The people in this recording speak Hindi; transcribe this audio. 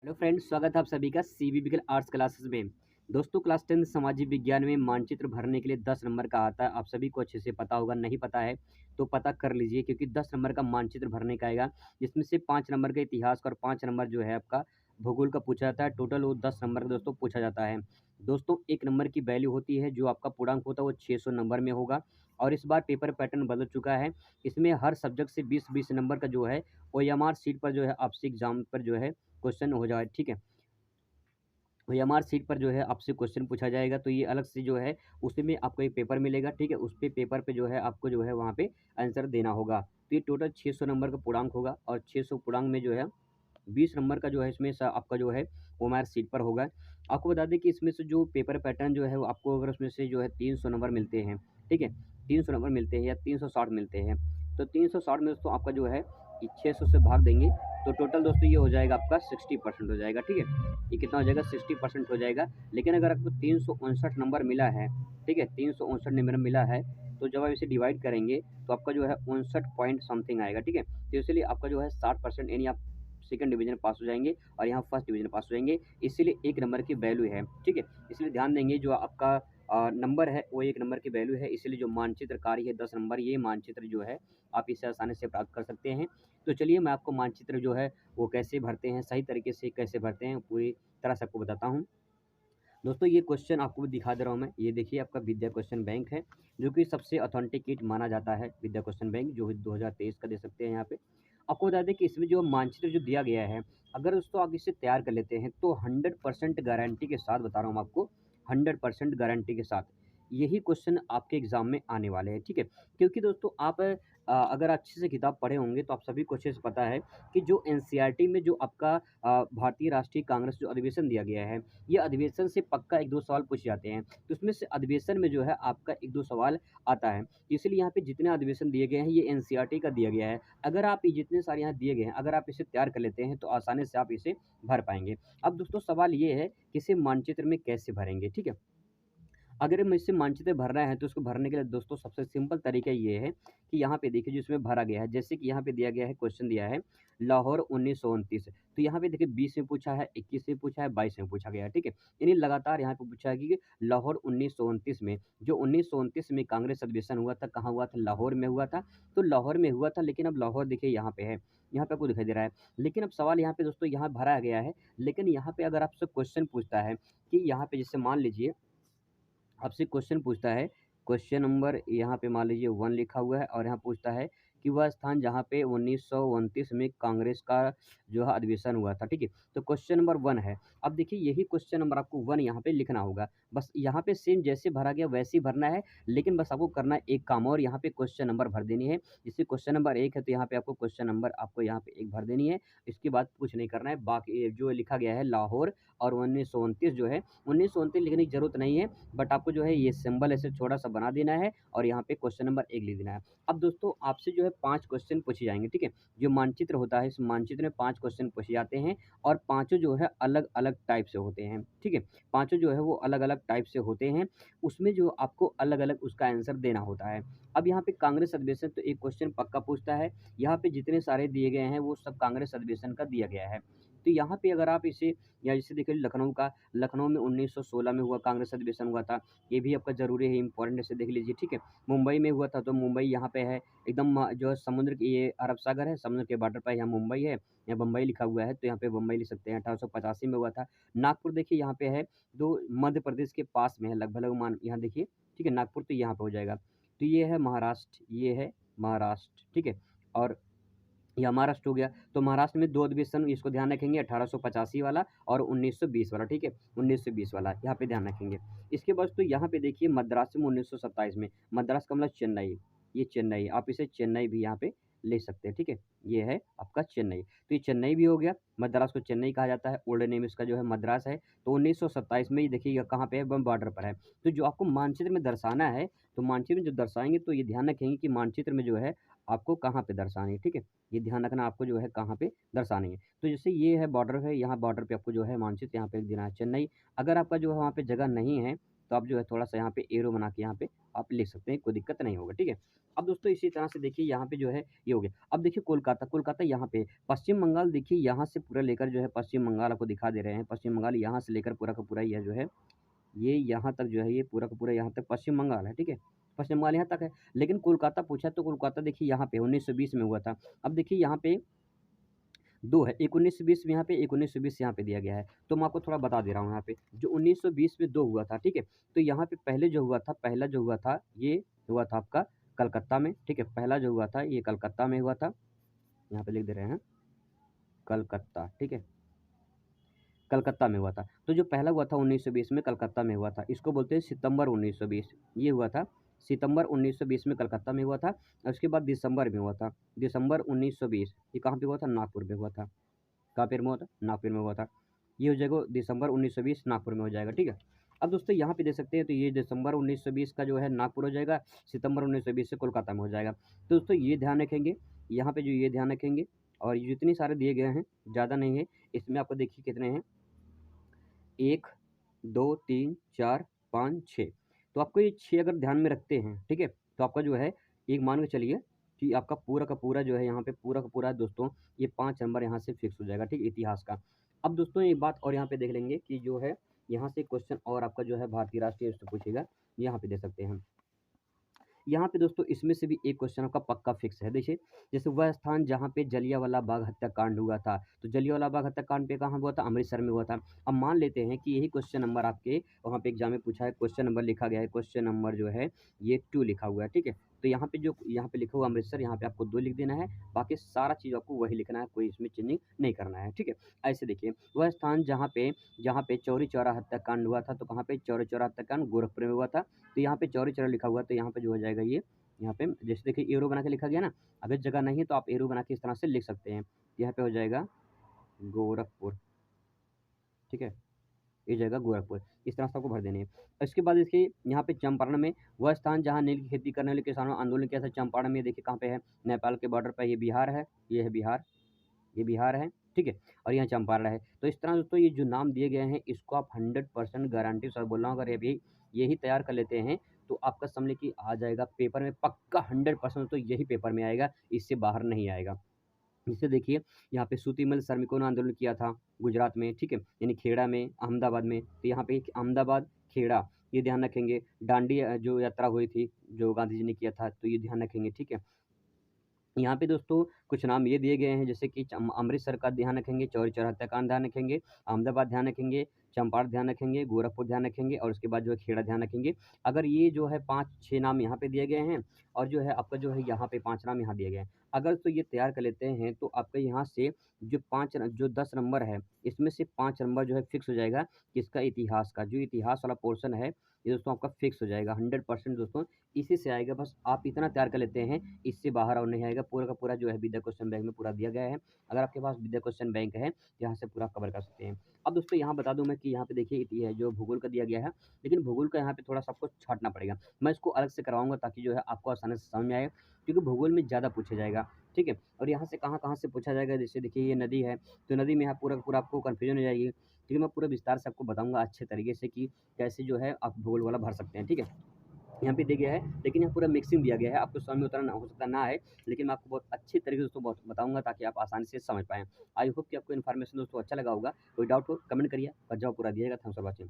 हेलो फ्रेंड्स, स्वागत है आप सभी का सीबीबीकल आर्ट्स क्लासेस में। दोस्तों, क्लास 10 सामाजिक विज्ञान में मानचित्र भरने के लिए 10 नंबर का आता है। आप सभी को अच्छे से पता होगा, नहीं पता है तो पता कर लीजिए, क्योंकि 10 नंबर का मानचित्र भरने का आएगा, जिसमें से 5 नंबर का इतिहास का और 5 नंबर जो है आपका भूगोल का पूछा जाता है। टोटल वो 10 नंबर का दोस्तों पूछा जाता है। दोस्तों, 1 नंबर की वैल्यू होती है, जो आपका पूर्णांक होता है वो 600 नंबर में होगा। और इस बार पेपर पैटर्न बदल चुका है। इसमें हर सब्जेक्ट से 20-20 नंबर का जो है ओएमआर शीट पर जो है आपसे एग्जाम पर जो है क्वेश्चन हो जाए, ठीक है। ओएमआर शीट पर जो है आपसे क्वेश्चन पूछा जाएगा, तो ये अलग से जो है उसमें आपको एक पेपर मिलेगा, ठीक है। उस पे पेपर पे जो है आपको जो है वहाँ पे आंसर देना होगा। तो ये टोटल 600 नंबर का पूर्णांक होगा, और 600 पूर्णांक में जो है 20 नंबर का जो है इसमें आपका जो है ओएमआर शीट पर होगा। आपको बता दें कि इसमें से जो पेपर पैटर्न जो है वो आपको, अगर उसमें से जो है 300 नंबर मिलते हैं, ठीक है। 300 नंबर मिलते हैं या 360 मिलते हैं, तो 360 में दोस्तों आपका जो है 600 से भाग देंगे, तो टोटल दोस्तों ये हो जाएगा आपका 60% हो जाएगा, ठीक है। ये कितना हो जाएगा, 60% हो जाएगा। लेकिन अगर आपको 359 नंबर मिला है, ठीक है, 359 नंबर मिला है, तो जब आप इसे डिवाइड करेंगे तो आपका जो है 59 पॉइंट समथिंग आएगा, ठीक है। तो इसलिए आपका जो है 60%, यानी आप सेकंड डिवीजन पास हो जाएंगे और यहाँ फर्स्ट डिवीजन पास हो जाएंगे। इसीलिए 1 नंबर की वैल्यू है, ठीक है। इसलिए ध्यान देंगे, जो आपका नंबर है वो 1 नंबर की वैल्यू है। इसलिए जो मानचित्र कार्य है 10 नंबर, ये मानचित्र जो है आप इसे आसानी से प्राप्त कर सकते हैं। तो चलिए मैं आपको मानचित्र जो है वो कैसे भरते हैं, सही तरीके से कैसे भरते हैं, पूरी तरह से आपको बताता हूँ। दोस्तों, ये क्वेश्चन आपको भी दिखा दे रहा हूँ मैं। ये देखिए, आपका विद्या क्वेश्चन बैंक है, जो कि सबसे ऑथेंटिकेट माना जाता है। विद्या क्वेश्चन बैंक जो 2023 का दे सकते हैं यहाँ पे। आपको बता दें कि इसमें जो मानचित्र जो दिया गया है, अगर दोस्तों आप इसे तैयार कर लेते हैं तो 100% गारंटी के साथ बता रहा हूँ आपको, 100% गारंटी के साथ यही क्वेश्चन आपके एग्जाम में आने वाले हैं, ठीक है। क्योंकि दोस्तों आप अगर अच्छे से किताब पढ़े होंगे तो आप सभी को अच्छे से पता है कि जो एनसीईआरटी में जो आपका भारतीय राष्ट्रीय कांग्रेस जो अधिवेशन दिया गया है, ये अधिवेशन से पक्का 1-2 सवाल पूछे जाते हैं। तो उसमें से अधिवेशन में जो है आपका 1-2 सवाल आता है। इसलिए यहाँ पे जितने अधिवेशन दिए गए हैं, ये एनसीईआरटी का दिया गया है। अगर आप ये जितने सारे यहाँ दिए गए हैं, अगर आप इसे तैयार कर लेते हैं तो आसानी से आप इसे भर पाएँगे। अब दोस्तों सवाल ये है कि इसे मानचित्र में कैसे भरेंगे, ठीक है। अगर मुझसे मानचित्र भरना है तो उसको भरने के लिए दोस्तों सबसे सिंपल तरीका ये है कि यहाँ पे देखिए, जिसमें भरा गया है, जैसे कि यहाँ पे दिया गया है, क्वेश्चन दिया है लाहौर 1929। तो यहाँ पे देखिए 20 में पूछा है, 21 में पूछा है, 22 में पूछा गया है, ठीक है। यानी लगातार यहाँ पे पूछा है कि लाहौर 1929 में, जो 1929 में कांग्रेस अधिवेशन हुआ था, कहाँ हुआ था, लाहौर में हुआ था। तो लाहौर में हुआ था, लेकिन अब लाहौर देखिए यहाँ पे है, यहाँ पे आपको दिखाई दे रहा है। लेकिन अब सवाल यहाँ पे दोस्तों यहाँ भरा गया है, लेकिन यहाँ पे अगर आपसे क्वेश्चन पूछता है कि यहाँ पे, जैसे मान लीजिए आपसे क्वेश्चन पूछता है, क्वेश्चन नंबर यहाँ पे मान लीजिए 1 लिखा हुआ है, और यहाँ पूछता है कि वह स्थान जहाँ पे 1929 में कांग्रेस का जो है अधिवेशन हुआ था, ठीक है। तो क्वेश्चन नंबर 1 है। अब देखिए, यही क्वेश्चन नंबर आपको 1 यहाँ पे लिखना होगा। बस यहाँ पे सेम जैसे भरा गया वैसे ही भरना है, लेकिन बस आपको करना है एक काम और, यहाँ पे क्वेश्चन नंबर भर देनी है। जैसे क्वेश्चन नंबर 1 है तो यहाँ पे आपको क्वेश्चन नंबर आपको यहाँ पे 1 भर देनी है। इसके बाद कुछ नहीं करना है। बाकी जो लिखा गया है लाहौर और 1929 जो है, 1929 लिखने की ज़रूरत नहीं है, बट आपको जो है ये सिंबल ऐसे छोटा-सा बना देना है और यहाँ पे क्वेश्चन नंबर 1 लिख देना है। अब दोस्तों आपसे जो है 5 क्वेश्चन पूछे जाएँगे, ठीक है? जो मानचित्र होता है, इस मानचित्र में 5 क्वेश्चन पूछे जाते हैं, और पाँचों जो है अलग-अलग टाइप से होते हैं, ठीक है? पाँचों जो है वो अलग-अलग टाइप से होते हैं, उसमें जो आपको अलग-अलग उसका आंसर देना होता है। अब यहाँ पे कांग्रेस अधिवेशन तो एक क्वेश्चन पक्का पूछता है, यहाँ पे जितने सारे दिए गए हैं वो सब कांग्रेस अधिवेशन का दिया गया है। तो यहाँ पे अगर आप इसे, या जैसे देखिए लखनऊ में 1916 में हुआ कांग्रेस अधिवेशन हुआ था, ये भी आपका ज़रूरी है, इम्पोर्टेंट है, इसे देख लीजिए, ठीक है। मुंबई में हुआ था, तो मुंबई यहाँ पे है, एकदम जो है समुद्र की, ये अरब सागर है, समुद्र के बॉर्डर पे यहाँ मुंबई है, यहाँ बम्बई लिखा हुआ है, तो यहाँ पे बम्बई लिख सकते हैं। 1885 में हुआ था। नागपुर देखिए यहाँ पे है, जो मध्य प्रदेश के पास में है, लगभग मान यहाँ देखिए, ठीक है, नागपुर तो यहाँ पे हो जाएगा। तो ये है महाराष्ट्र, ये है महाराष्ट्र, ठीक है। और ये महाराष्ट्र हो गया, तो महाराष्ट्र में 2 अधिवेशन, इसको ध्यान रखेंगे, 1885 वाला और 1920 वाला, ठीक है, 1920 वाला यहाँ पे ध्यान रखेंगे। इसके बाद तो यहाँ पे देखिए मद्रास में 1927 में, मद्रास का मतलब चेन्नई, ये चेन्नई, आप इसे चेन्नई भी यहाँ पे ले सकते हैं, ठीक है। ये है आपका चेन्नई, तो ये चेन्नई भी हो गया, मद्रास को चेन्नई कहा जाता है, ओल्ड नेम इसका जो है मद्रास है। तो 1927 में ये देखिएगा कहाँ पे है, बॉर्डर पर है। तो जो आपको मानचित्र में दर्शाना है, तो मानचित्र में जो दर्शाएंगे तो ये ध्यान रखेंगे कि मानचित्र में जो है आपको कहाँ पे दर्शानी है, ठीक है। ये ध्यान रखना आपको जो है कहाँ पे दर्शानी है। तो जैसे ये है बॉर्डर है, यहाँ बॉर्डर पे आपको जो है मानचित्र यहाँ पे देना है चेन्नई। अगर आपका जो है वहाँ पे जगह नहीं है, तो आप जो है थोड़ा-सा यहाँ पे एरो बना के यहाँ पे आप लिख सकते हैं, कोई दिक्कत नहीं होगा, ठीक है। अब दोस्तों इसी तरह से देखिए यहाँ पे जो है ये हो गया। अब देखिए कोलकाता, कोलकाता यहाँ पे पश्चिम बंगाल देखिए यहाँ से पूरा लेकर जो है पश्चिम बंगाल आपको दिखा दे रहे हैं। पश्चिम बंगाल यहाँ से लेकर पूरा का पूरा ये जो है, ये यहाँ तक जो है ये पूरा का पूरा यहाँ तक पश्चिम बंगाल है, ठीक है। पश्चिम बंगाल यहाँ तक है, लेकिन कोलकाता पूछा तो कोलकाता देखिए यहाँ पे 1920 में हुआ था। अब देखिए यहाँ पे 2 है, एक 1920 में यहाँ पे, एक 1920 यहाँ पे दिया गया है। तो मैं आपको थोड़ा बता दे रहा हूँ यहाँ पे, जो 1920 में 2 हुआ था, ठीक है? तो यहाँ पे पहले जो हुआ था, पहला जो हुआ था, ये हुआ था आपका कलकत्ता में, ठीक है? पहला जो हुआ था, ये कलकत्ता में हुआ था। यहाँ पे लिख दे रहे हैं, कलकत्ता, ठीक है? कलकत्ता में हुआ था। तो जो पहला हुआ था 1920 में कलकत्ता में हुआ था, इसको बोलते हैं सितंबर 1920, ये हुआ था सितंबर 1920 में कलकत्ता में हुआ था और उसके बाद दिसंबर में हुआ था। दिसंबर 1920 ये कहाँ पे हुआ था? नागपुर में हुआ था। कहाँ पे हुआ था? नागपुर में हुआ था। ये हो जाएगा दिसंबर 1920 नागपुर में हो जाएगा, ठीक है। अब दोस्तों यहाँ पे देख सकते हैं, तो ये दिसंबर 1920 का जो है नागपुर हो जाएगा, सितंबर 1920 से कोलकाता में हो जाएगा। तो दोस्तों ये ध्यान रखेंगे, यहाँ पे जो ये ध्यान रखेंगे और ये जितने सारे दिए गए हैं, ज़्यादा नहीं है, इसमें आपको देखिए कितने हैं, 1, 2, 3, 4, 5, 6। तो आपको ये 6 अगर ध्यान में रखते हैं, ठीक है, तो आपका जो है एक मान के चलिए कि आपका पूरा का पूरा जो है यहाँ पे पूरा का पूरा दोस्तों ये 5 नंबर यहाँ से फिक्स हो जाएगा, ठीक है, इतिहास का। अब दोस्तों एक बात और यहाँ पे देख लेंगे कि जो है यहाँ से क्वेश्चन और आपका जो है भारतीय राष्ट्रीय से पूछेगा, यहाँ पे दे सकते हैं। यहाँ पे दोस्तों इसमें से भी एक क्वेश्चन आपका पक्का फिक्स है। देखिए, जैसे वह स्थान जहाँ पे जलियांवाला बाग हत्याकांड हुआ था, तो जलियांवाला बाग हत्याकांड पे कहाँ हुआ था? अमृतसर में हुआ था। अब मान लेते हैं कि यही क्वेश्चन नंबर आपके वहाँ पे एग्जाम में पूछा है, क्वेश्चन नंबर लिखा गया है, क्वेश्चन नंबर जो है ये 2 लिखा हुआ है, ठीक है? तो यहाँ पे जो यहाँ पे लिखा हुआ अमृतसर, यहाँ पे आपको 2 लिख देना है, बाकी सारा चीज़ आपको वही लिखना है, कोई इसमें चेंजिंग नहीं करना है, ठीक है? ऐसे देखिए, वह स्थान जहाँ पे चौरी चौरा हत्याकांड हुआ था, तो कहाँ पे? चौरी चौरा हत्याकांड गोरखपुर में हुआ था। तो यहाँ पे चौरी चौरा लिखा हुआ है, तो यहाँ पे जो हो जाएगा ये, यहाँ पे जैसे देखिए एरो बना के लिखा गया ना, अगर जगह नहीं है तो आप एरो बना के इस तरह से लिख सकते हैं। यहाँ पे हो जाएगा गोरखपुर, ठीक है? ये जाएगा गोरखपुर, इस तरह से आपको भर देने हैं। इसके बाद देखिए यहाँ पे चंपारण में वह स्थान जहाँ नील की खेती करने वाले किसानों ने आंदोलन किया था, चंपारण में देखिए कहाँ पे है? नेपाल के बॉर्डर पे, ये बिहार है, ये है बिहार, ये बिहार है, ठीक है? और यहाँ चंपारण है। तो इस तरह दोस्तों ये जो नाम दिए गए हैं, इसको आप 100% गारंटी से बोल रहा हूँ, अगर ये भी यही तैयार कर लेते हैं, तो आपका समझ लीजिए कि आ जाएगा पेपर में पक्का 100%, तो यही पेपर में आएगा, इससे बाहर नहीं आएगा। जैसे देखिए यहाँ पे सूतीमल श्रमिकों ने आंदोलन किया था गुजरात में, ठीक है? यानी खेड़ा में, अहमदाबाद में। तो यहाँ पे अहमदाबाद, खेड़ा, ये ध्यान रखेंगे। दांडी जो यात्रा हुई थी, जो गांधी जी ने किया था, तो ये ध्यान रखेंगे, ठीक है? यहाँ पे दोस्तों कुछ नाम ये दिए गए हैं, जैसे कि अमृतसर का ध्यान रखेंगे, चौरी चौरा हत्याकांड ध्यान रखेंगे, अहमदाबाद ध्यान रखेंगे, चंपारण ध्यान रखेंगे, गोरखपुर ध्यान रखेंगे और उसके बाद जो है खेड़ा ध्यान रखेंगे। अगर ये जो है 5-6 नाम यहाँ पे दिए गए हैं और जो है आपका जो है यहाँ पे 5 नाम यहाँ दिए गए हैं। अगर तो ये तैयार कर लेते हैं तो आपका यहाँ से जो 10 नंबर है, इसमें से 5 नंबर जो है फिक्स हो जाएगा, किसका? इतिहास का। जो इतिहास वाला पोर्शन है, ये दोस्तों आपका फिक्स हो जाएगा 100% दोस्तों, इसी से आएगा। बस आप इतना तैयार कर लेते हैं, इससे बाहर और नहीं आएगा। पूरा का पूरा जो है विद्या क्वेश्चन बैंक में पूरा दिया गया है। अगर आपके पास विद्या क्वेश्चन बैंक है, तो यहाँ से पूरा कवर कर सकते हैं। अब दोस्तों यहाँ बता दूँ मैं कि यहाँ पे देखिए ये जो भूगोल का दिया गया है, लेकिन भूगोल का यहाँ पे थोड़ा-सा आपको छाँटना पड़ेगा। मैं इसको अलग से करवाऊँगा ताकि जो है आपको आसानी से समझ में आए, क्योंकि भूगोल में ज़्यादा पूछा जाएगा, ठीक है? और यहाँ से कहाँ-कहाँ से पूछा जाएगा, जैसे देखिए ये नदी है, तो नदी में यहाँ पूरा का पूरा आपको कन्फ्यूजन हो जाएगी। लेकिन मैं पूरा विस्तार से आपको बताऊँगा अच्छे तरीके से कि कैसे जो है आप भूगोल वाला भर सकते हैं, ठीक है? यहाँ पे दिया गया है, लेकिन यहाँ पूरा मिक्सिंग दिया गया है, आपको समझ में उतना ना हो सकता ना आए, लेकिन मैं आपको बहुत अच्छे तरीके से दोस्तों बहुत बताऊँगा ताकि आप आसानी से समझ पाएँ। आई होप कि आपको इन्फॉर्मेशन दोस्तों अच्छा लगा होगा। कोई डाउट हो कमेंट करिए और जवाब पूरा दिया जाएगा। Thanks for watching.